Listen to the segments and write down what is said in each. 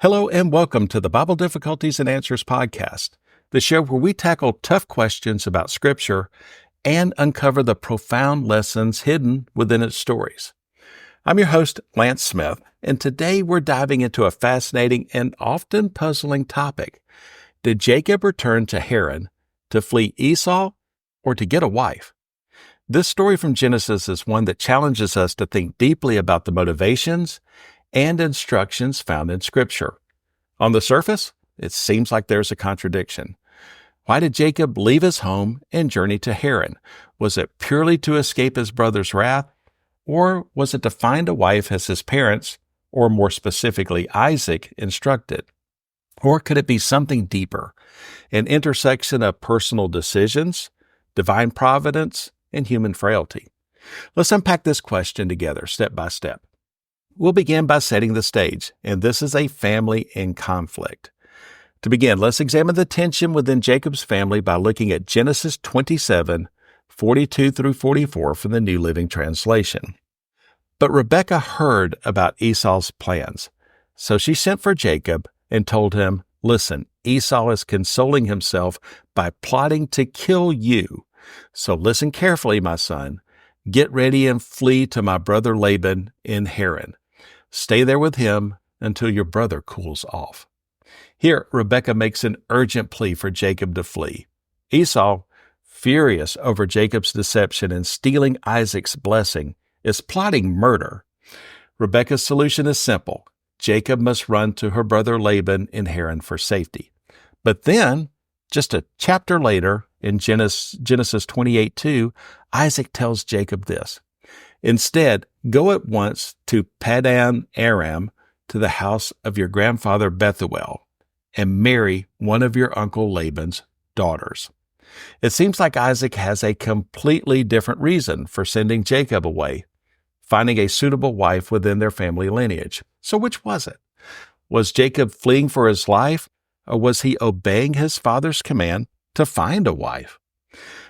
Hello and welcome to the Bible Difficulties and Answers podcast, the show where we tackle tough questions about Scripture and uncover the profound lessons hidden within its stories. I'm your host, Lance Smith, and today we're diving into a fascinating and often puzzling topic. Did Jacob return to Haran to flee Esau or to get a wife? This story from Genesis is one that challenges us to think deeply about the motivations and instructions found in Scripture. On the surface, it seems like there's a contradiction. Why did Jacob leave his home and journey to Haran? Was it purely to escape his brother's wrath, or was it to find a wife as his parents, or more specifically Isaac, instructed? Or could it be something deeper, an intersection of personal decisions, divine providence, and human frailty? Let's unpack this question together, step by step. We'll begin by setting the stage, and this is a family in conflict. To begin, let's examine the tension within Jacob's family by looking at Genesis 27, 42 through 44 from the New Living Translation. But Rebekah heard about Esau's plans, so she sent for Jacob and told him, "Listen, Esau is consoling himself by plotting to kill you. So listen carefully, my son. Get ready and flee to my brother Laban in Haran. Stay there with him until your brother cools off." Here, Rebekah makes an urgent plea for Jacob to flee. Esau, furious over Jacob's deception and stealing Isaac's blessing, is plotting murder. Rebekah's solution is simple. Jacob must run to her brother Laban in Haran for safety. But then, just a chapter later, in Genesis 28:2, Isaac tells Jacob this: "Instead, go at once to Padan Aram, to the house of your grandfather Bethuel, and marry one of your uncle Laban's daughters." It seems like Isaac has a completely different reason for sending Jacob away, finding a suitable wife within their family lineage. So which was it? Was Jacob fleeing for his life, or was he obeying his father's command to find a wife?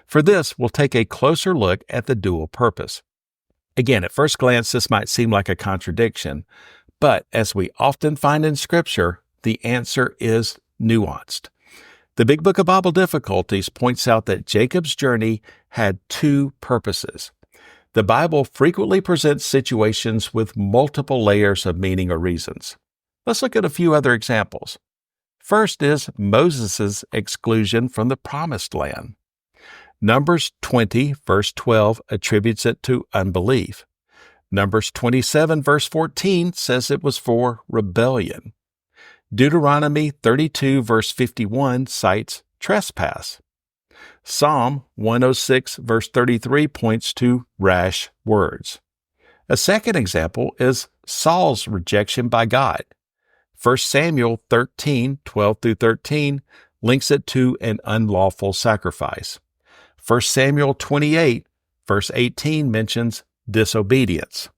For this, we'll take a closer look at the dual purpose. Again, at first glance, this might seem like a contradiction, but as we often find in Scripture, the answer is nuanced. The Big Book of Bible Difficulties points out that Jacob's journey had two purposes. The Bible frequently presents situations with multiple layers of meaning or reasons. Let's look at a few other examples. First is Moses' exclusion from the Promised Land. Numbers 20, verse 12, attributes it to unbelief. Numbers 27, verse 14, says it was for rebellion. Deuteronomy 32, verse 51, cites trespass. Psalm 106, verse 33, points to rash words. A second example is Saul's rejection by God. 1 Samuel 13, 12 through 13, links it to an unlawful sacrifice. 1 Samuel 28, verse 18 mentions disobedience.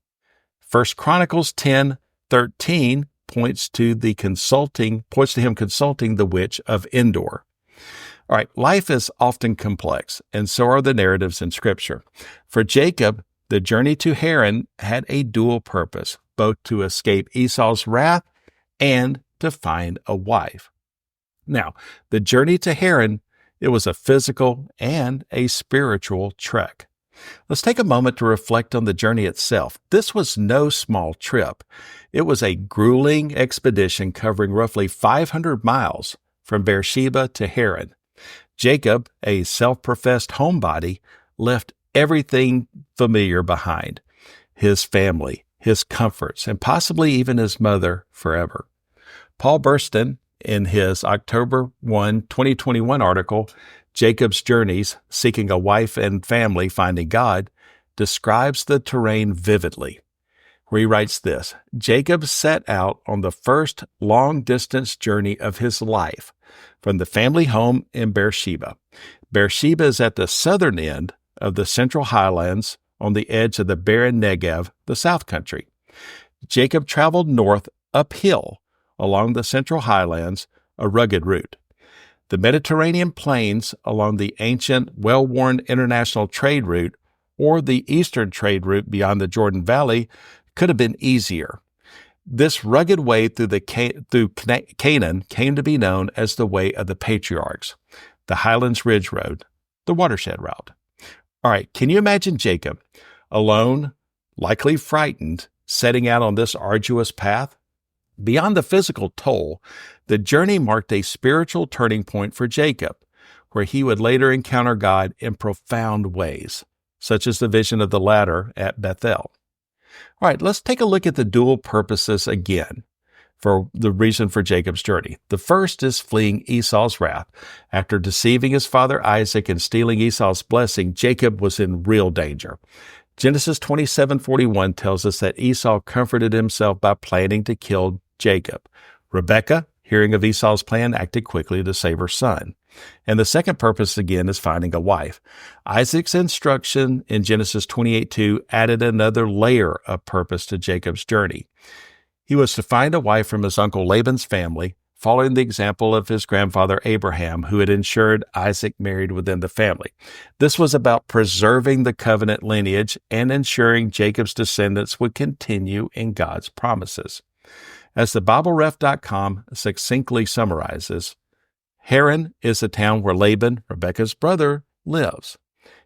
1 Chronicles 10, 13 points to him consulting the witch of Endor. All right, life is often complex, and so are the narratives in Scripture. For Jacob, the journey to Haran had a dual purpose, both to escape Esau's wrath and to find a wife. Now, the journey to Haran, it was a physical and a spiritual trek. Let's take a moment to reflect on the journey itself. This was no small trip. It was a grueling expedition covering roughly 500 miles from Beersheba to Haran. Jacob, a self-professed homebody, left everything familiar behind: his family, his comforts, and possibly even his mother forever. Paul Burston, in his October 1, 2021 article, Jacob's Journeys, Seeking a Wife and Family, Finding God, describes the terrain vividly, where he writes this: "Jacob set out on the first long-distance journey of his life from the family home in Beersheba. Beersheba is at the southern end of the Central Highlands on the edge of the barren Negev, the South Country. Jacob traveled north uphill along the Central Highlands, a rugged route. The Mediterranean plains along the ancient, well-worn international trade route or the eastern trade route beyond the Jordan Valley could have been easier. This rugged way through Canaan came to be known as the Way of the Patriarchs, the Highlands Ridge Road, the watershed route. All right, can you imagine Jacob, alone, likely frightened, setting out on this arduous path? Beyond the physical toll, the journey marked a spiritual turning point for Jacob, where he would later encounter God in profound ways, such as the vision of the ladder at Bethel. All right, let's take a look at the dual purposes again for the reason for Jacob's journey. The first is fleeing Esau's wrath. After deceiving his father Isaac and stealing Esau's blessing, Jacob was in real danger. Genesis 27:41 tells us that Esau comforted himself by planning to kill Jacob. Rebekah, hearing of Esau's plan, acted quickly to save her son. And the second purpose, again, is finding a wife. Isaac's instruction in Genesis 28:2 added another layer of purpose to Jacob's journey. He was to find a wife from his uncle Laban's family, following the example of his grandfather Abraham, who had ensured Isaac married within the family. This was about preserving the covenant lineage and ensuring Jacob's descendants would continue in God's promises. As the BibleRef.com succinctly summarizes, Haran is the town where Laban, Rebekah's brother, lives.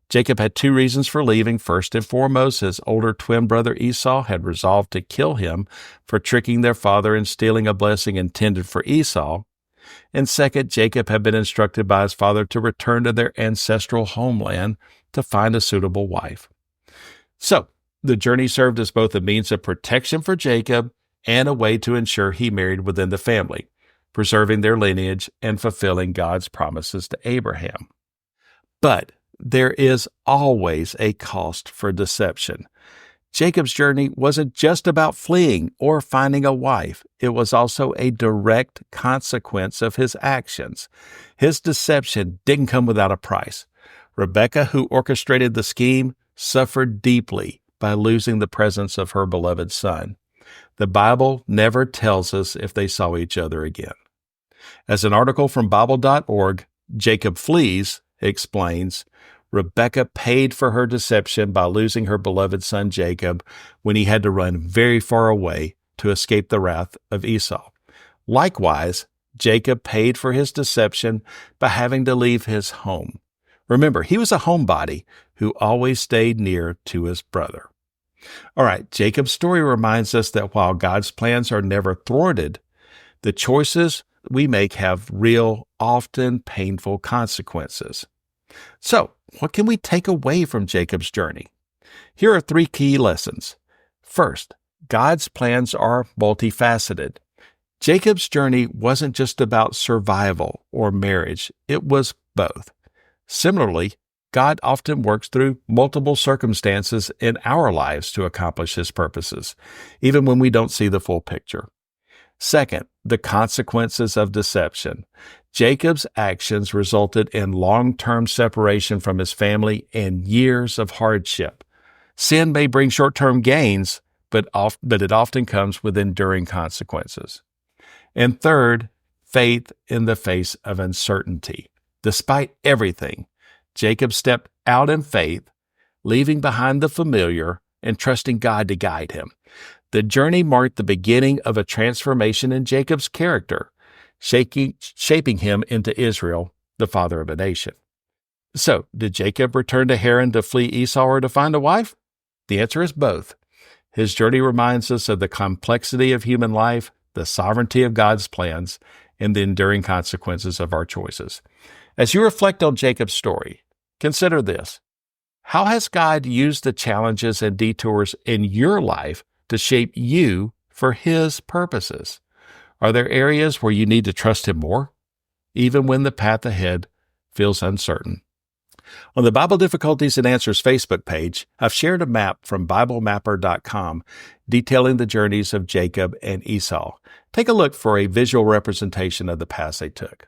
Jacob had two reasons for leaving. First and foremost, his older twin brother Esau had resolved to kill him for tricking their father and stealing a blessing intended for Esau. And second, Jacob had been instructed by his father to return to their ancestral homeland to find a suitable wife. So, the journey served as both a means of protection for Jacob and a way to ensure he married within the family, preserving their lineage and fulfilling God's promises to Abraham. But there is always a cost for deception. Jacob's journey wasn't just about fleeing or finding a wife. It was also a direct consequence of his actions. His deception didn't come without a price. Rebekah, who orchestrated the scheme, suffered deeply by losing the presence of her beloved son. The Bible never tells us if they saw each other again. As an article from Bible.org, Jacob Flees explains, Rebekah paid for her deception by losing her beloved son Jacob when he had to run very far away to escape the wrath of Esau. Likewise, Jacob paid for his deception by having to leave his home. Remember, he was a homebody who always stayed near to his brother. All right, Jacob's story reminds us that while God's plans are never thwarted, the choices we make have real, often painful consequences. So, what can we take away from Jacob's journey? Here are three key lessons. First, God's plans are multifaceted. Jacob's journey wasn't just about survival or marriage, it was both. Similarly, God often works through multiple circumstances in our lives to accomplish His purposes, even when we don't see the full picture. Second, the consequences of deception. Jacob's actions resulted in long-term separation from his family and years of hardship. Sin may bring short-term gains, but it often comes with enduring consequences. And third, faith in the face of uncertainty. Despite everything, Jacob stepped out in faith, leaving behind the familiar and trusting God to guide him. The journey marked the beginning of a transformation in Jacob's character, shaping him into Israel, the father of a nation. So, did Jacob return to Haran to flee Esau or to find a wife? The answer is both. His journey reminds us of the complexity of human life, the sovereignty of God's plans, and the enduring consequences of our choices. As you reflect on Jacob's story, consider this. How has God used the challenges and detours in your life to shape you for His purposes? Are there areas where you need to trust Him more, even when the path ahead feels uncertain? On the Bible Difficulties and Answers Facebook page, I've shared a map from BibleMapper.com detailing the journeys of Jacob and Esau. Take a look for a visual representation of the paths they took.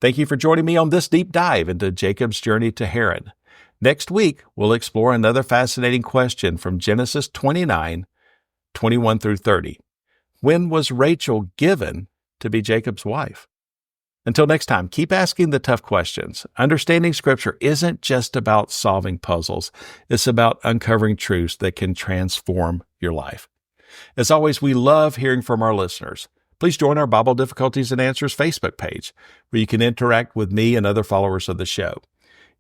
Thank you for joining me on this deep dive into Jacob's journey to Haran. Next week, we'll explore another fascinating question from Genesis 29, 21 through 30. When was Rachel given to be Jacob's wife? Until next time, keep asking the tough questions. Understanding Scripture isn't just about solving puzzles. It's about uncovering truths that can transform your life. As always, we love hearing from our listeners. Please join our Bible Difficulties and Answers Facebook page, where you can interact with me and other followers of the show.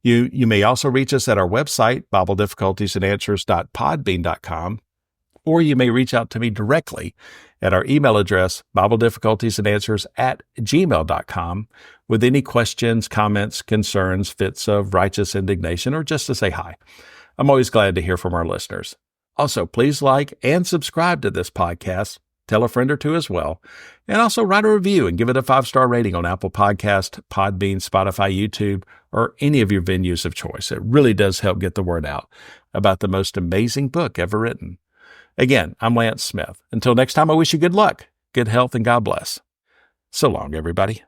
You may also reach us at our website, BibleDifficultiesandAnswers.podbean.com, or you may reach out to me directly at our email address, BibleDifficultiesandAnswers@gmail.com, with any questions, comments, concerns, fits of righteous indignation, or just to say hi. I'm always glad to hear from our listeners. Also, please like and subscribe to this podcast. Tell a friend or two as well. And also write a review and give it a 5-star rating on Apple Podcast, Podbean, Spotify, YouTube, or any of your venues of choice. It really does help get the word out about the most amazing book ever written. Again, I'm Lance Smith. Until next time, I wish you good luck, good health, and God bless. So long, everybody.